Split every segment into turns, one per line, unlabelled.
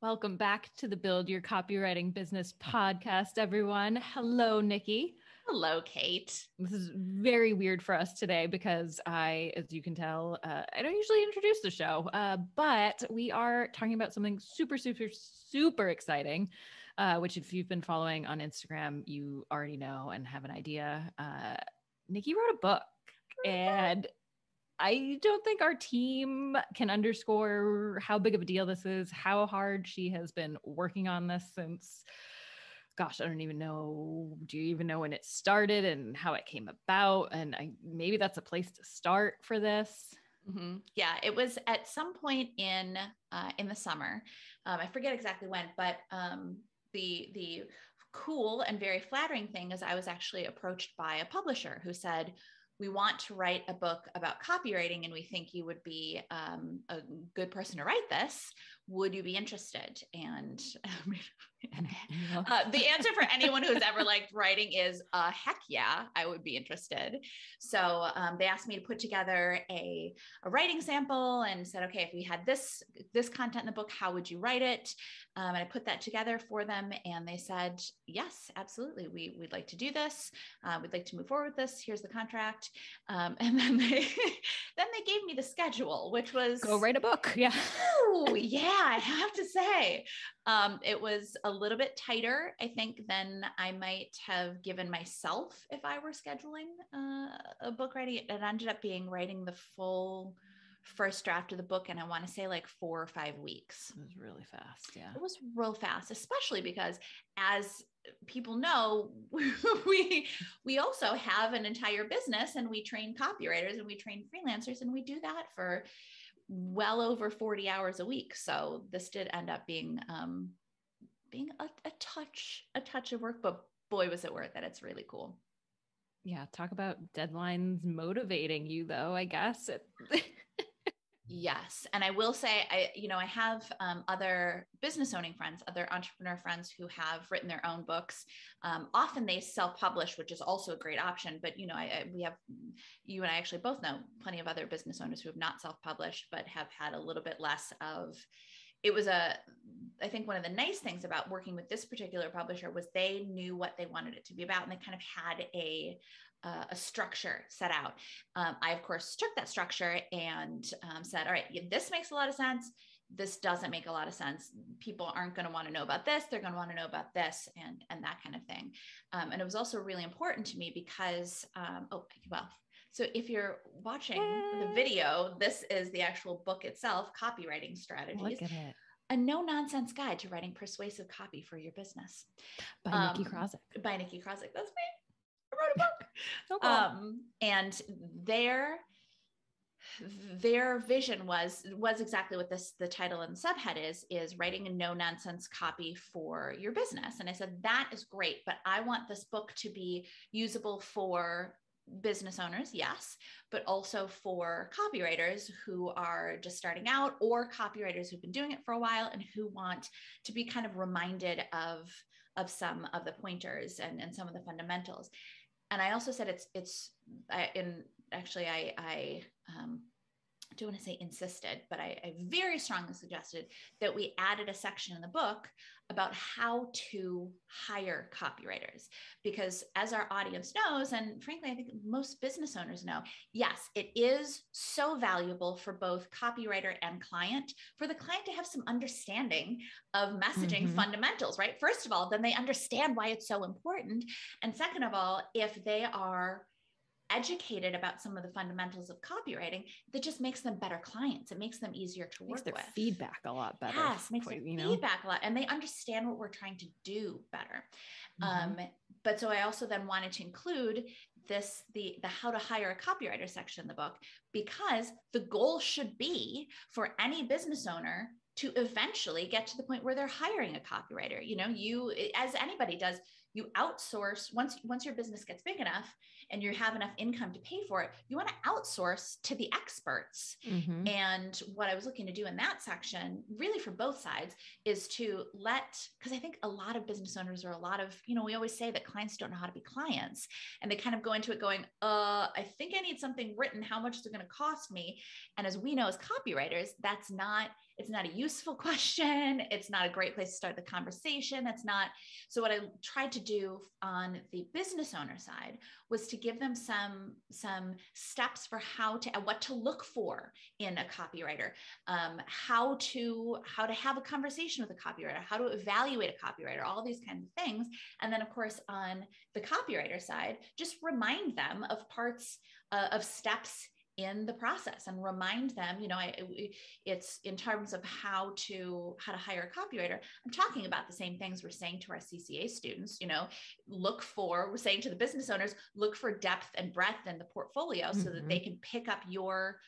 Welcome back to the Build Your Copywriting Business podcast, everyone. Hello, Nicki.
Hello, Kate.
This is very weird for us today because as you can tell, I don't usually introduce the show, but we are talking about something super, super, super exciting, which if you've been following on Instagram, you already know and have an idea. Nicki wrote a book, and I don't think our team can underscore how big of a deal this is, how hard she has been working on this since, gosh, I don't even know. Do you even know when it started and how it came about? And maybe that's a place to start for this.
Mm-hmm. Yeah, it was at some point in the summer. I forget exactly when, but the cool and very flattering thing is I was actually approached by a publisher who said, we want to write a book about copywriting and we think you would be a good person to write this. Would you be interested? And the answer for anyone who's ever liked writing is heck yeah, I would be interested. So they asked me to put together a writing sample and said, okay, if we had this content in the book, how would you write it? And I put that together for them. And they said, yes, absolutely. We'd like to do this. We'd like to move forward with this. Here's the contract. And then they gave me the schedule, which was
go write a book. Yeah.
Oh yeah, I have to say, it was a little bit tighter, I think, than I might have given myself if I were scheduling a book writing. It ended up being writing the full first draft of the book, and I want to say like 4 or 5 weeks.
It was really fast. Yeah,
it was real fast, especially because, as people know, we also have an entire business, and we train copywriters and we train freelancers, and we do that for well over 40 hours a week. So this did end up being a touch of work, but boy, was it worth it. It's really cool.
Yeah. Talk about deadlines motivating you, though, I guess.
Yes. And I will say, I have other business owning friends, other entrepreneur friends who have written their own books. Often they self-publish, which is also a great option. But, you and I actually both know plenty of other business owners who have not self-published, but have had a little bit less of, I think one of the nice things about working with this particular publisher was they knew what they wanted it to be about, and they kind of had a structure set out. I, of course, took that structure and said, all right, this makes a lot of sense. This doesn't make a lot of sense. People aren't going to want to know about this. They're going to want to know about this, and that kind of thing. And it was also really important to me because, so if you're watching the video, this is the actual book itself, Copywriting Strategies.
Look at it.
A no-nonsense guide to writing persuasive copy for your business.
By Nicki Krawczyk.
By Nicki Krawczyk. That's me. I wrote a book.
So cool.
And their vision was exactly what the title and the subhead is writing a no-nonsense copy for your business. And I said, that is great, but I want this book to be usable for business owners, yes, but also for copywriters who are just starting out, or copywriters who've been doing it for a while and who want to be kind of reminded of some of the pointers and some of the fundamentals. And I also said I don't want to say insisted, but I very strongly suggested that we added a section in the book about how to hire copywriters. Because as our audience knows, and frankly, I think most business owners know, yes, it is so valuable for both copywriter and client, for the client to have some understanding of messaging fundamentals, right? First of all, then they understand why it's so important. And second of all, if they are educated about some of the fundamentals of copywriting, that just makes them better clients. It makes them easier to work with.
Feedback a lot better.
Yes, makes their feedback a lot, and they understand what we're trying to do better. But so I also then wanted to include the how to hire a copywriter section in the book, because the goal should be for any business owner to eventually get to the point where they're hiring a copywriter. You, as anybody does, you outsource once your business gets big enough and you have enough income to pay for it, you want to outsource to the experts.
Mm-hmm.
And what I was looking to do in that section, really for both sides, is to because I think a lot of business owners or we always say that clients don't know how to be clients, and they kind of go into it going, I think I need something written. How much is it going to cost me? And as we know, as copywriters, it's not a useful question. It's not a great place to start the conversation. So what I tried to do on the business owner side was to give them some steps for what to look for in a copywriter, how to have a conversation with a copywriter, how to evaluate a copywriter, all these kinds of things. And then of course, on the copywriter side, just remind them of parts of steps in the process and remind them, it's in terms of how to hire a copywriter. I'm talking about the same things we're saying to our CCA students, we're saying to the business owners, look for depth and breadth in the portfolio so that they can pick up your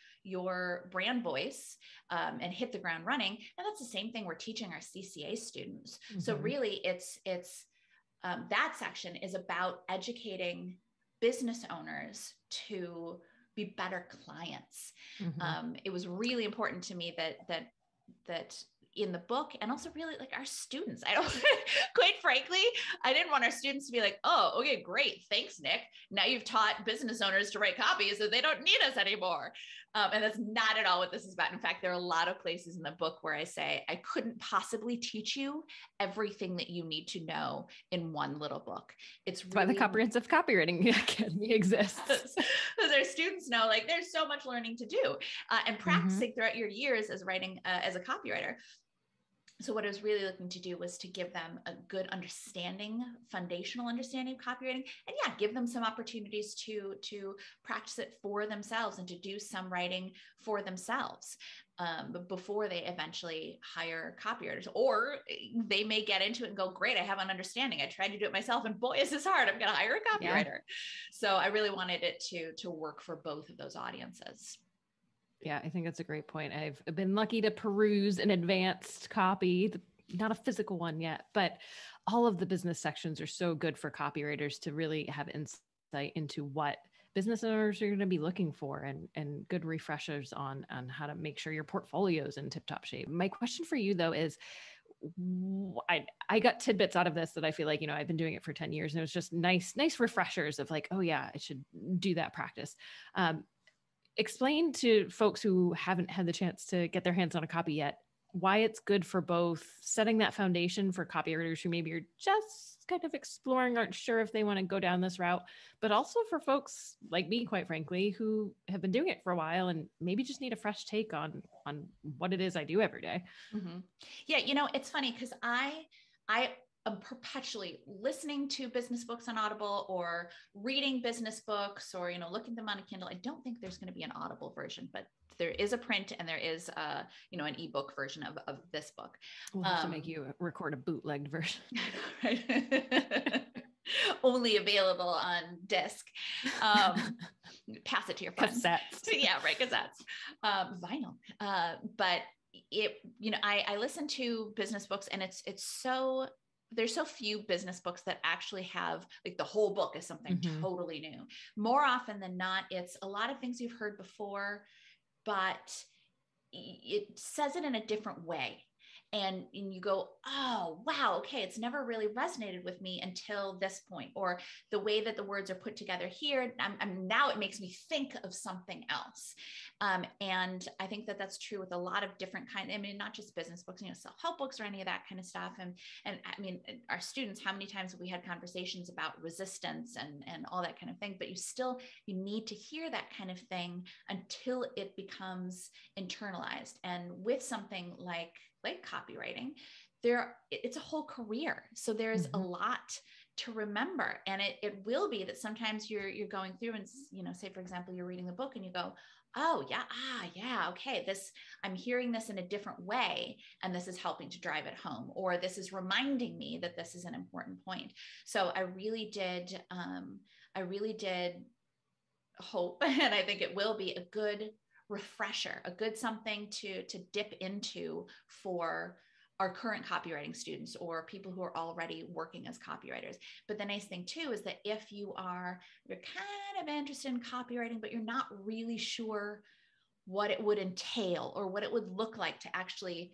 brand voice and hit the ground running. And that's the same thing we're teaching our CCA students. Mm-hmm. So really it's that section is about educating business owners to be better clients. Mm-hmm. It was really important to me that in the book, and also really like our students, quite frankly, I didn't want our students to be like, oh, okay, great. Thanks, Nick. Now you've taught business owners to write copy so they don't need us anymore. And that's not at all what this is about. In fact, there are a lot of places in the book where I say, I couldn't possibly teach you everything that you need to know in one little book. It's really,
why the Comprehensive Copywriting Academy exists.
Because our students know, like, there's so much learning to do and practicing throughout your years as writing as a copywriter. So what I was really looking to do was to give them a good foundational understanding of copywriting, and give them some opportunities to practice it for themselves and to do some writing for themselves before they eventually hire copywriters. Or they may get into it and go, great, I have an understanding. I tried to do it myself and boy, is this hard. I'm going to hire a copywriter. Yeah. So I really wanted it to work for both of those audiences.
Yeah, I think that's a great point. I've been lucky to peruse an advanced copy, not a physical one yet, but all of the business sections are so good for copywriters to really have insight into what business owners are going to be looking for and good refreshers on how to make sure your portfolio is in tip-top shape. My question for you though is, I got tidbits out of this that I feel like, I've been doing it for 10 years and it was just nice refreshers of like, oh yeah, I should do that practice. Explain to folks who haven't had the chance to get their hands on a copy yet, why it's good for both setting that foundation for copywriters who maybe are just kind of exploring, aren't sure if they want to go down this route, but also for folks like me, quite frankly, who have been doing it for a while and maybe just need a fresh take on what it is I do every day.
Mm-hmm. Yeah. It's funny because I am perpetually listening to business books on Audible or reading business books or, looking them on a Kindle. I don't think there's going to be an Audible version, but there is a print and there is an ebook version of this book.
We'll have to make you record a bootlegged version.
Right? Only available on disc. Pass it to your friends.
Cassettes.
Yeah, right. Cassettes. Vinyl. But I listen to business books and there's so few business books that actually have like the whole book is something totally new. More often than not, it's a lot of things you've heard before, but it says it in a different way. And you go, oh, wow, okay, it's never really resonated with me until this point, or the way that the words are put together here. Now it makes me think of something else. And I think that that's true with a lot of different kinds, not just business books, self-help books or any of that kind of stuff. And our students, how many times have we had conversations about resistance and all that kind of thing, but you need to hear that kind of thing until it becomes internalized. And with something like copywriting, it's a whole career. So there's a lot to remember. And it will be that sometimes you're going through and, say, for example, you're reading the book and you go, oh yeah. Okay. I'm hearing this in a different way. And this is helping to drive it home, or this is reminding me that this is an important point. So I really did hope, and I think it will be a good refresher, a good something to dip into for our current copywriting students or people who are already working as copywriters. But the nice thing too is that if you're kind of interested in copywriting, but you're not really sure what it would entail or what it would look like to actually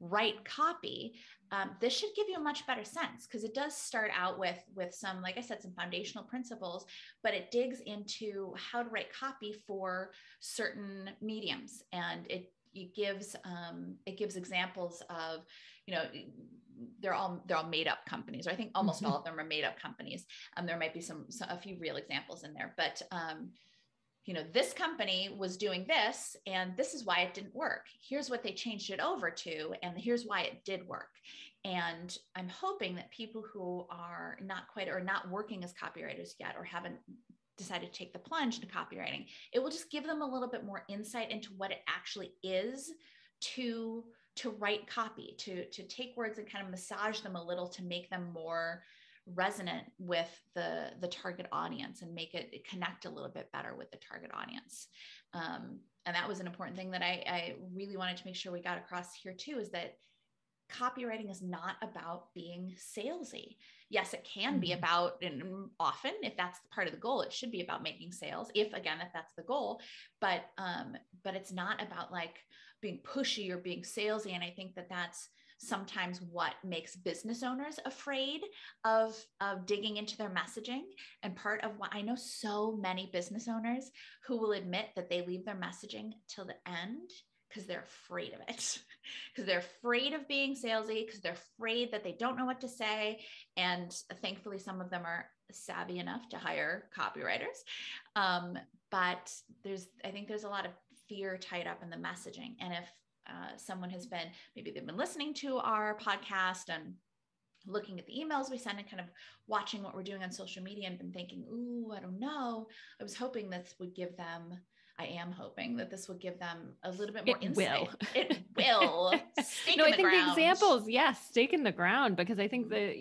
write copy, this should give you a much better sense, because it does start out with some, like I said, some foundational principles, but it digs into how to write copy for certain mediums, and it gives examples of, they're all made up companies, or I think almost all of them are made up companies. There might be a few real examples in there, but this company was doing this, and this is why it didn't work. Here's what they changed it over to, and here's why it did work. And I'm hoping that people who are not working as copywriters yet, or haven't decided to take the plunge into copywriting, it will just give them a little bit more insight into what it actually is to write copy, to take words and kind of massage them a little to make them more resonant with the target audience and make it connect a little bit better with the target audience. And that was an important thing that I really wanted to make sure we got across here too, is that copywriting is not about being salesy. Yes, it can be about, and often if that's part of the goal, it should be about making sales, if that's the goal, but it's not about like being pushy or being salesy. And I think that that's sometimes what makes business owners afraid of digging into their messaging. And part of what I know so many business owners who will admit that they leave their messaging till the end because they're afraid of it, because they're afraid of being salesy, because they're afraid that they don't know what to say. And thankfully, some of them are savvy enough to hire copywriters. But I think there's a lot of fear tied up in the messaging. And if someone maybe they've been listening to our podcast and looking at the emails we send and kind of watching what we're doing on social media and been thinking, ooh, I don't know. I am hoping that this would give them a little bit more insight. It will. Stake in the ground.
The examples, yes, stake in the ground, because I think that,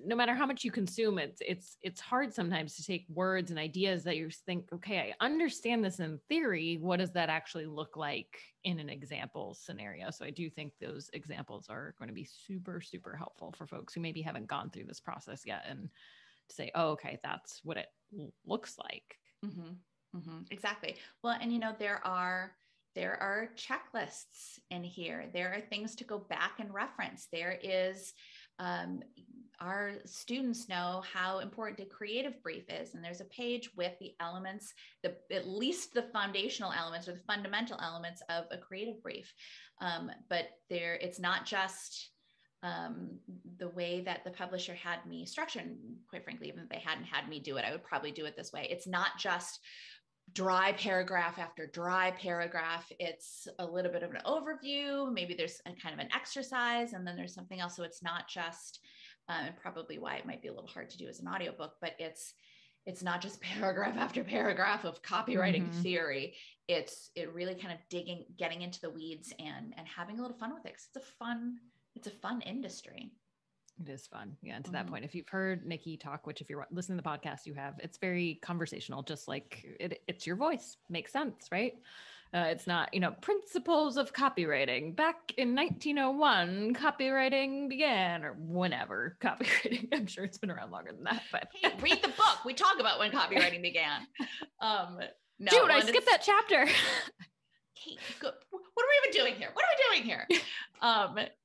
no matter how much you consume, it's hard sometimes to take words and ideas that you think, okay, I understand this in theory. What does that actually look like in an example scenario? So I do think those examples are going to be super, super helpful for folks who maybe haven't gone through this process yet, and to say, oh, okay, that's what it looks like.
Exactly. Well, and there are checklists in here. There are things to go back and reference. There is, our students know how important a creative brief is. And there's a page with the elements, at least the foundational elements or the fundamental elements of a creative brief. But it's not just the way that the publisher had me structured. And quite frankly, even if they hadn't had me do it, I would probably do it this way. It's not just dry paragraph after dry paragraph. It's a little bit of an overview. Maybe there's a kind of an exercise, and then there's something else. So it's not just, and probably why it might be a little hard to do as an audiobook, but it's not just paragraph after paragraph of copywriting theory. It really kind of getting into the weeds and having a little fun with it. 'Cause it's a fun industry.
It is fun. Yeah. And to that point, if you've heard Nicki talk, which if you're listening to the podcast, you have, it's very conversational, just like it's your voice. Makes sense, right? It's not, principles of copywriting. Back in 1901, copywriting began, or whenever copywriting. I'm sure it's been around longer than that, but
hey, read the book. We talk about when copywriting began. No,
dude, I skipped that chapter.
Kate, good. What are we even doing here? What are we doing here?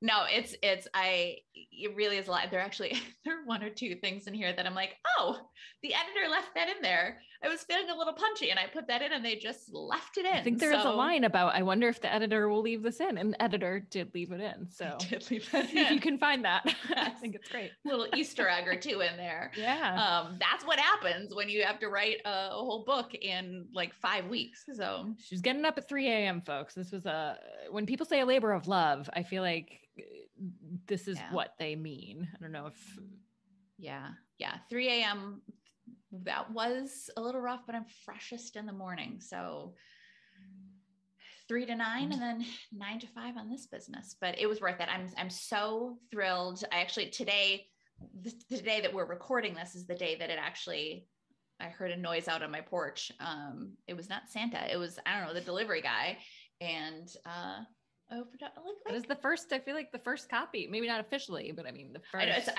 No, it really is a lot. There are one or two things in here that I'm like, oh, the editor left that in there. I was feeling a little punchy and I put that in and they just left it in.
I think there is a line about, I wonder if the editor will leave this in, and the editor did leave it in. So
did leave it
if you can find that, I think it's great.
Little Easter egg or two in there.
Yeah.
That's what happens when you have to write a whole book in like 5 weeks. So
she's getting up at 3 a.m. folks. This was when people say a labor of love, I feel like this is what they mean. I don't know if.
Yeah. 3 a.m. That was a little rough, but I'm freshest in the morning. So 3 to 9 and then 9 to 5 on this business, but it was worth it. I'm so thrilled. I actually, the day that we're recording this is the day that I heard a noise out on my porch. It was not Santa. It was, I don't know, the delivery guy. And opened up.
That is the first, I feel like the first copy, maybe not officially, but I mean the first.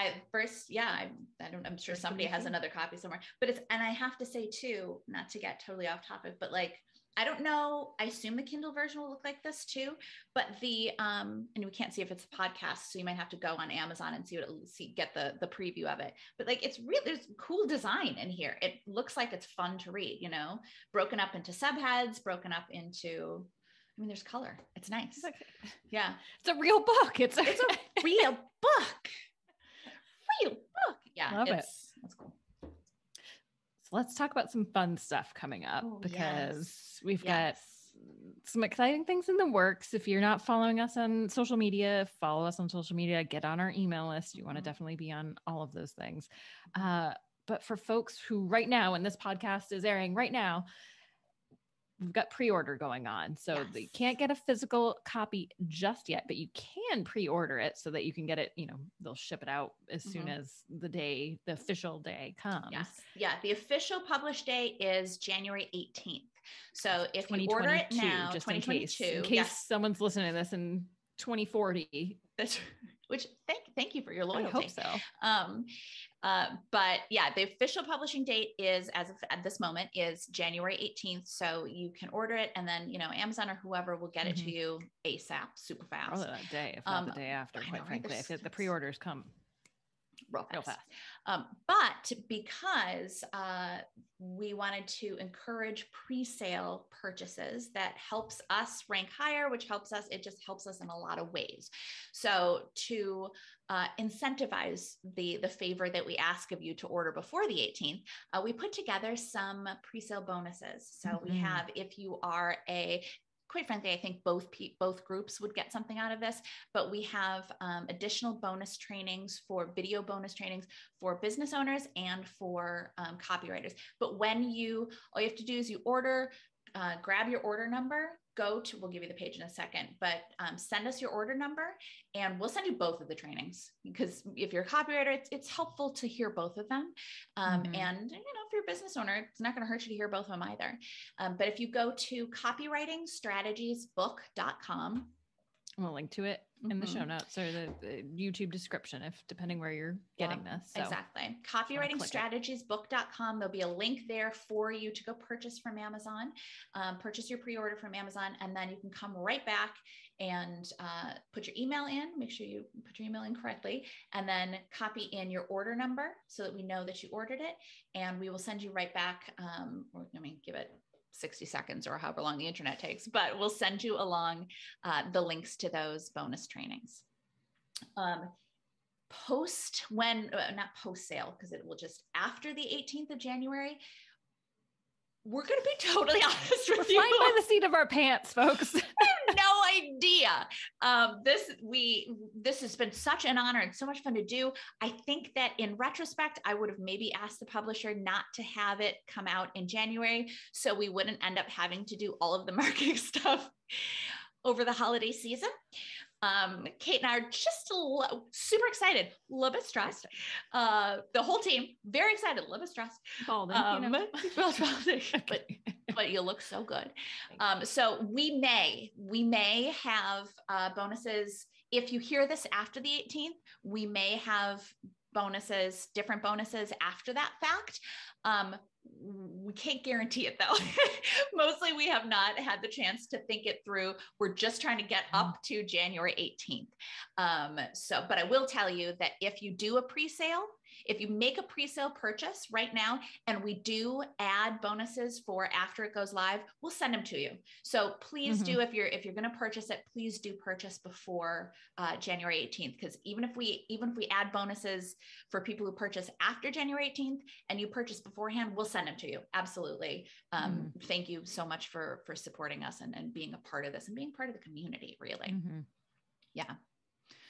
I know, I'm sure somebody has another copy somewhere, but and I have to say too, not to get totally off topic, but like, I don't know, I assume the Kindle version will look like this too, but and we can't see if it's a podcast, so you might have to go on Amazon and get the preview of it. But like, there's cool design in here. It looks like it's fun to read, broken up into subheads, broken up into, there's color. It's nice. Yeah.
It's a real book. It's a
real book. Real book. Yeah.
Love it.
That's cool.
So let's talk about some fun stuff coming up because we've got some exciting things in the works. If you're not following us on social media, follow us on social media, get on our email list. You want to definitely be on all of those things. But for folks who right now, and this podcast is airing right now, we've got pre-order going on. So you can't get a physical copy just yet, but you can pre-order it so that you can get it, they'll ship it out as soon as the official day comes.
Yes. Yeah. The official published day is January 18th. So if you order it now,
just in case someone's listening to this in 2040,
which thank you for your loyalty.
I hope so.
But yeah, the official publishing date is, as of at this moment, is January 18th. So you can order it, and then, Amazon or whoever will get it to you ASAP, super fast.
Probably that day, if not the day after, quite frankly. If the pre-orders come
real fast. But because we wanted to encourage pre-sale purchases, that helps us rank higher, which helps us, it just helps us in a lot of ways. So to incentivize the favor that we ask of you to order before the 18th, we put together some pre-sale bonuses. So we have, if you are quite frankly, I think both groups would get something out of this, but we have additional bonus trainings, video bonus trainings for business owners and for copywriters. But all you have to do is you order, grab your order number, we'll give you the page in a second, but send us your order number and we'll send you both of the trainings, because if you're a copywriter, it's helpful to hear both of them. And if you're a business owner, it's not going to hurt you to hear both of them either. But if you go to copywritingstrategiesbook.com,
we'll link to it in the show notes or the YouTube description, depending where you're getting this. So.
Exactly. Copywritingstrategiesbook.com. There'll be a link there for you to go purchase from Amazon, purchase your pre-order from Amazon, and then you can come right back and put your email in, make sure you put your email in correctly, and then copy in your order number so that we know that you ordered it. And we will send you right back, give it 60 seconds or however long the internet takes, but we'll send you along the links to those bonus trainings. Not post sale, because it will just after the 18th of January, we're going to be totally honest with you.
Flying by the seat of our pants, folks.
I have no idea. This has been such an honor and so much fun to do. I think that in retrospect, I would have maybe asked the publisher not to have it come out in January, so we wouldn't end up having to do all of the marketing stuff over the holiday season. Kate and I are just super excited, a little bit stressed. The whole team, very excited, a little bit stressed.
Balding,
but you look so good. So we may have bonuses. If you hear this after the 18th, we may have different bonuses after that fact. We can't guarantee it though. Mostly we have not had the chance to think it through. We're just trying to get up to January 18th. But I will tell you that if you do a pre-sale, if you make a pre-sale purchase right now, and we do add bonuses for after it goes live, we'll send them to you. So please do, if you're going to purchase it, please do purchase before January 18th. Because even if we add bonuses for people who purchase after January 18th and you purchase beforehand, we'll send them to you. Absolutely. Thank you so much for supporting us and being a part of this and being part of the community, really. Yeah.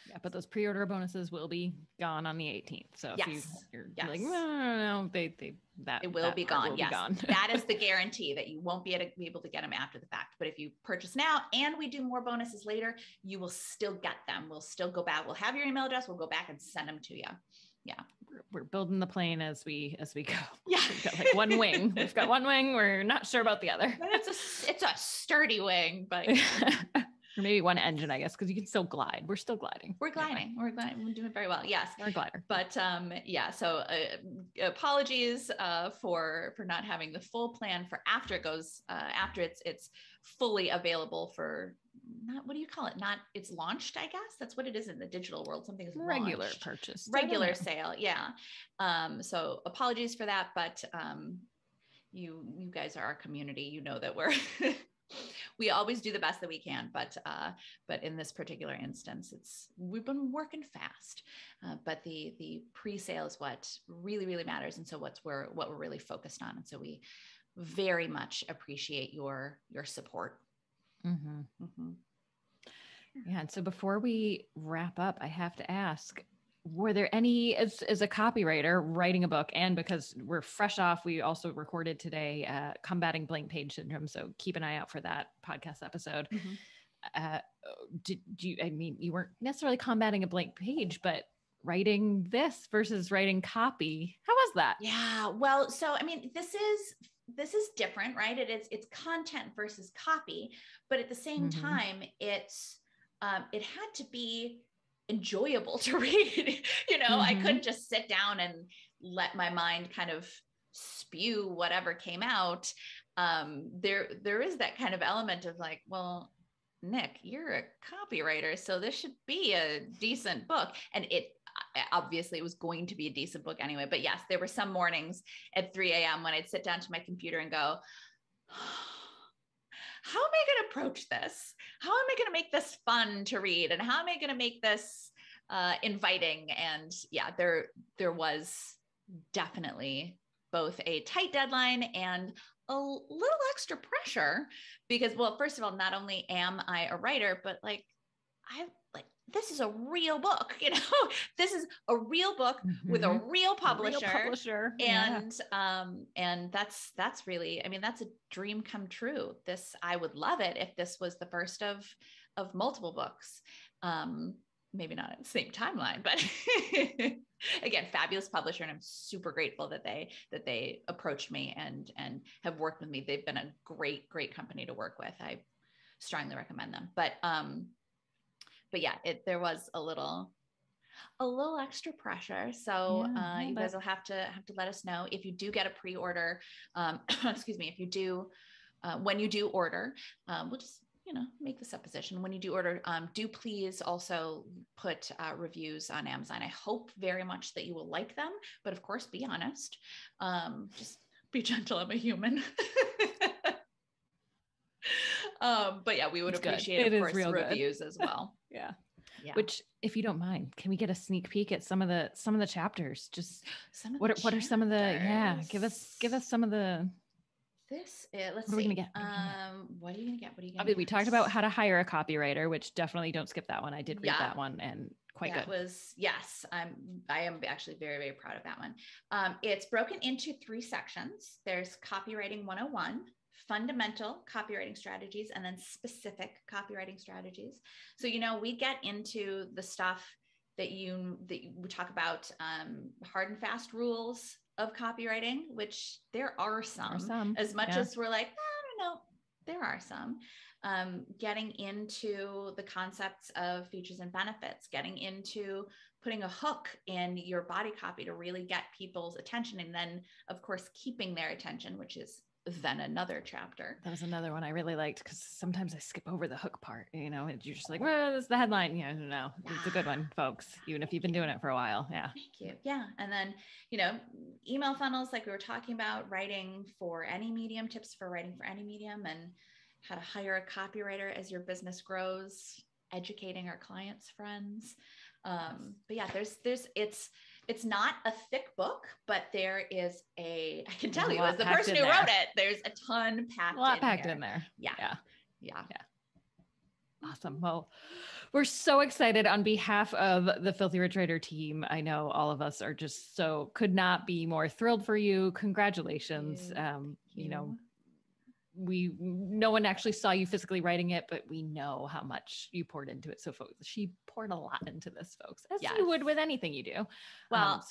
Yeah, but those pre-order bonuses will be gone on the 18th. So if you're like, no, it will be gone.
Yes, that is the guarantee, that you won't be able to get them after the fact. But if you purchase now and we do more bonuses later, you will still get them. We'll still go back. We'll have your email address. We'll go back and send them to you. Yeah.
We're building the plane as we go.
Yeah.
We've got like one wing. We've got one wing. We're not sure about the other.
It's a sturdy wing, but
Or maybe one engine, I guess, because you can still glide. We're still gliding.
We're gliding. Anyway. We're gliding. We're doing very well. Yes.
We're a glider.
But yeah, so apologies for not having the full plan for after it goes, after it's fully available for not, what do you call it? Not, it's launched, I guess. That's what it is in the digital world. Something is
regular
launched.
purchase.
Regular sale. Yeah. So apologies for that, but you guys are our community. You know that we're we always do the best that we can, but in this particular instance, we've been working fast. But the pre-sale is what really, really matters, and so what we're really focused on. And so we very much appreciate your support.
Mm-hmm. Mm-hmm. Yeah. And so before we wrap up, I have to ask, were there any, as a copywriter writing a book, and because we're fresh off, we also recorded today, combating blank page syndrome. So keep an eye out for that podcast episode. Mm-hmm. Did you, I mean, you weren't necessarily combating a blank page, but writing this versus writing copy, how was that?
Yeah. Well, so, I mean, this is different, right? It's content versus copy, but at the same mm-hmm. time, it had to be enjoyable to read. Mm-hmm. I couldn't just sit down and let my mind kind of spew whatever came out. There is that kind of element of like, well, Nick, you're a copywriter, so this should be a decent book. And it was going to be a decent book anyway. But yes, there were some mornings at 3 a.m. when I'd sit down to my computer and go, how am I going to approach this? How am I going to make this fun to read? And how am I going to make this inviting? And yeah, there was definitely both a tight deadline and a little extra pressure because, well, first of all, not only am I a writer, but this is a real book, this is a real book mm-hmm. with a real publisher. And, yeah. And that's really, I mean, that's a dream come true. I would love it if this was the first of multiple books. Maybe not at the same timeline, but again, fabulous publisher. And I'm super grateful that they approached me and have worked with me. They've been a great, great company to work with. I strongly recommend them. But yeah, there was a little extra pressure. So you guys will have to let us know if you do get a pre-order. Excuse me, if you do, when you do order, we'll just make the supposition. When you do order, do please also put reviews on Amazon. I hope very much that you will like them, but of course, be honest. Just be gentle. I'm a human. But yeah, we would appreciate, of course, reviews as well.
Yeah. Which, if you don't mind, can we get a sneak peek at some of the chapters? Just what are some of the, give us some of the,
let's see. What are you going to get?
I mean, we talked about how to hire a copywriter, which definitely don't skip that one. I did read that one and quite good. Yes.
I am actually very, very proud of that one. It's broken into 3 sections. There's Copywriting 101, Fundamental Copywriting Strategies, and then Specific Copywriting Strategies. So, we get into the stuff that we talk about, hard and fast rules of copywriting, which there are some. As much as we're like, I don't know, there are some. Getting into the concepts of features and benefits, getting into putting a hook in your body copy to really get people's attention. And then, of course, keeping their attention, which is then another chapter.
That was another one I really liked because sometimes I skip over the hook part, and you're just like, well, that's the headline. No, it's a good one, folks, even if you've been doing it for a while. Yeah.
Thank you. Yeah. And then, email funnels, like we were talking about, writing for any medium, tips for writing for any medium, and how to hire a copywriter as your business grows, educating our clients' friends. But yeah, it's not a thick book, but there is I can tell you as the person who wrote it, there's a ton packed in there. Yeah.
Awesome. Well, we're so excited on behalf of the Filthy Rich Writer team. I know all of us are just could not be more thrilled for you. Congratulations. No one actually saw you physically writing it, but we know how much you poured into it. So folks, she poured a lot into this, folks, as you would with anything you do.
Well,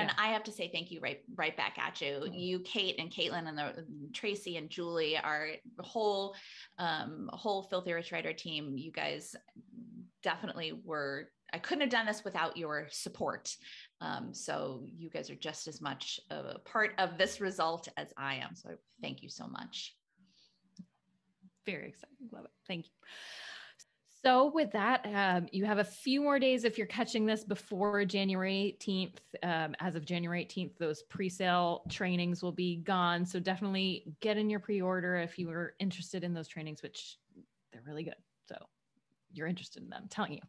And I have to say thank you right back at you. Mm-hmm. You, Kate and Caitlin and Tracy and Julie, our whole Filthy Rich Writer team. You guys definitely were, I couldn't have done this without your support. So you guys are just as much a part of this result as I am. So thank you so much.
Very exciting. Love it. Thank you. So with that, you have a few more days if you're catching this before January 18th. As of January 18th, those pre-sale trainings will be gone. So definitely get in your pre-order if you are interested in those trainings, which they're really good. So you're interested in them, I'm telling you.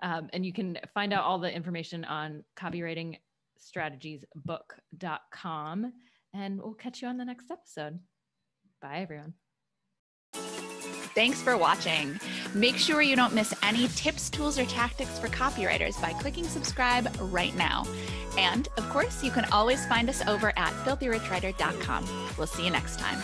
And you can find out all the information on copywritingstrategiesbook.com. And we'll catch you on the next episode. Bye, everyone.
Thanks for watching. Make sure you don't miss any tips, tools, or tactics for copywriters by clicking subscribe right now. And of course, you can always find us over at filthyricwriter.com. We'll see you next time.